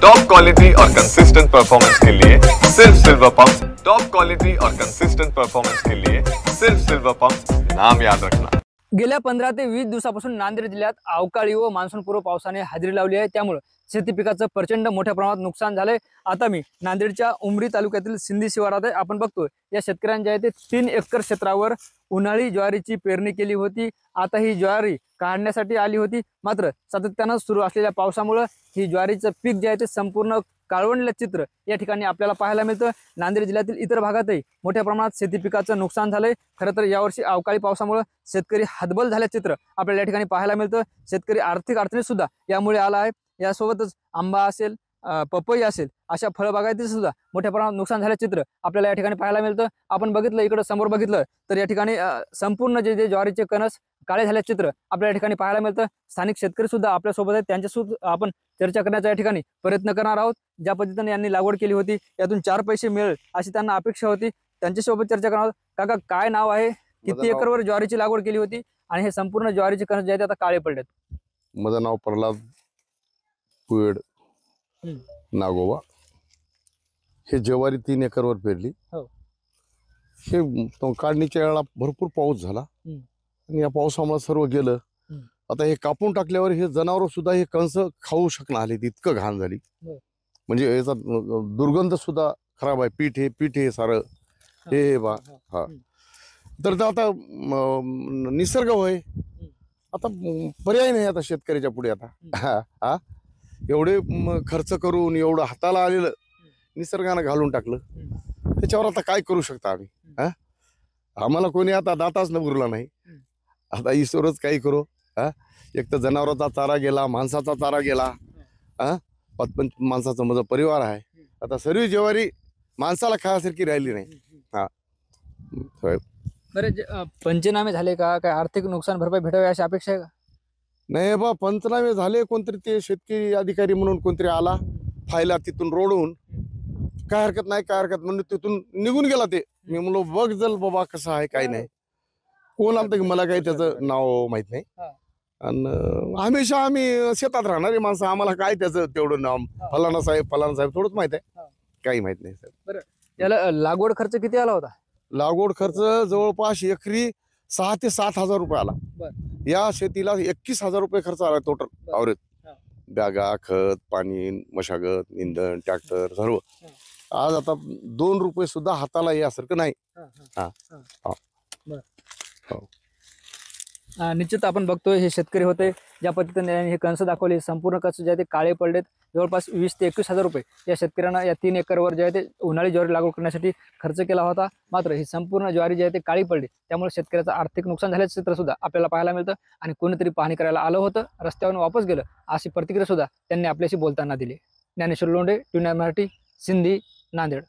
Top quality और consistent performance के लिए सिर्फ सिल्वर पंप। टॉप क्वालिटी और कंसिस्टेंट परफॉर्मेंस के लिए सिर्फ सिल्वर पंप, नाम याद रखना। गेल्या 15 ते 20 दिवसापासून नांदेड जिल्ह्यात अवकाळी व मान्सूनपूर्व पावसाने हजेरी लावली आहे। त्यामुळे शेती पिकाचं प्रचंड मोठ्या प्रमाणात नुकसान झालंय। आता मी नांदेडच्या उमरी तालुक्यातील सिंधी शिवारात आहे। आपण बघतोय या शेतकऱ्यांच्या आहे ते 3 एकर क्षेत्रावर उन्हाळी ज्वारीची पेरणी केली होती। आता ही ज्वारी काढण्यासाठी आली होती, मात्र सातत्याने सुरू असलेल्या पावसामुळे ही ज्वारीचं पीक जे आहे ते संपूर्ण काळवंडलं चित्र या ठिकाणी आपल्याला पाहायला मिळतं। नांदेड जिल्ह्यातील इतर भागातही मोठ्या प्रमाणात शेती पिकाचं नुकसान झालंय। खरं तर यावर्षी अवकाळी पावसामुळे शेतकरी हतबल झाल्याचं चित्र आपल्याला या ठिकाणी पाहायला मिळतं। शेतकरी आर्थिक अडचणीत सुद्धा यामुळे आला आहे। यासोबतच आंबा असेल, पपई असेल, अशा फळबागायतीत सुद्धा मोठ्या प्रमाणात नुकसान झाल्याचं चित्र आपल्याला या ठिकाणी पाहायला मिळतं। आपण बघितलं इकडे समोर बघितलं तर या ठिकाणी संपूर्ण जे ज्वारीचे कणस काळे झाल्याचं चित्र आपल्याला या ठिकाणी पाहायला मिळतं। स्थानिक शेतकरी सुद्धा आपल्या सोबत आहेत, त्यांच्यासोबत आपण चर्चा करण्याचा या ठिकाणी प्रयत्न करणार आहोत। ज्या पद्धतीने यांनी लागवड केली होती यातून 4 पैसे मिळेल अशी त्यांना अपेक्षा होती, त्यांच्यासोबत चर्चा करणार आहोत। काका, काय नाव आहे, किती एकरवर ज्वारीची लागवड केली होती आणि हे संपूर्ण ज्वारीचे कणस जे आहेत आता काळे पडलेत? माझं नाव प्रल्हाद पुयड नागोबा। हे ज्वारी 3 एकरवर पेरली। हे काढणीच्या वेळेला भरपूर पाऊस झाला आणि या पावसामुळे सर्व गेलं। आता हे कापून टाकल्यावर हे जनावर सुद्धा हे कंस खाऊ शकणार आले, इतकं घाण झाली। म्हणजे याचा दुर्गंध सुद्धा खराब आहे। पीठ हे सारं हे बा हा तर आता निसर्ग होय, आता पर्याय नाही आता शेतकऱ्याच्या पुढे। आता हा एवढे खर्च करून एवढं हाताला आलेलं निसर्गानं घालून टाकलं, त्याच्यावर आता काय करू शकता आम्ही? हा आम्हाला कोणी आता दाताच न उरला नाही। आता ईश्वरच काही करू। हा एक तर जनावरांचा चारा गेला, माणसाचा चारा गेला। हा 5 माणसाचा माझा परिवार आहे। आता सर्व ज्वारी माणसाला खायासारखी राहिली नाही। हा बरं, पंचनामे झाले का? काय आर्थिक नुकसान भरपाई भेटावी अशी अपेक्षा आहे का? नाही बा, पंचनामे झाले। कोणतरी ते शेतकरी अधिकारी म्हणून कोणतरी आला, फायला तिथून रोडून काय हरकत नाही, काय हरकत म्हणून तिथून निघून गेला। ते मी म्हणलो बघ जल बाबा कसं आहे काय नाही। कोण आलं की मला काही त्याचं नाव माहित नाही। आणि हमेशा आम्ही शेतात राहणारे माणसं, आम्हाला काय त्याचं तेवढं नाव फलाना साहेब थोडंच माहित आहे, काही माहित नाही साहेब। बरं, याला लागवड खर्च किती आला होता? लागवड खर्च जवळपास एकरी 6 ते 7 हजार रुपये आला। या शेतीला 21,000 रुपये खर्च आला टोटल आवरेज। बॅगा, खत, पाणी, मशागत, इंधन, ट्रॅक्टर सर्व। आज आता 2 रुपये सुद्धा हाताला यासारखं नाही। निश्चित आपण बघतोय हे शेतकरी होते, ज्या पद्धतीने हे कणस दाखवले, संपूर्ण कणस जे आहे ते काळे पडलेत। जवळपास 20 ते 21 हजार रुपये या शेतकऱ्यांना या 3 एकरवर जे आहे ते उन्हाळी ज्वारी लागवड करण्यासाठी खर्च केला होता। मात्र ही संपूर्ण ज्वारी जी आहे ते काळी पडली, त्यामुळे शेतकऱ्याचं आर्थिक नुकसान झाल्याचं चित्र सुद्धा आपल्याला पाहायला मिळतं। आणि कोणीतरी पाहणी करायला आलं होतं, रस्त्यावरून वापस गेलं अशी प्रतिक्रिया सुद्धा त्यांनी आपल्याशी बोलताना दिली। ज्ञानेश्वर लोंढे, ट्यून मराठी, सिंधी, नांदेड।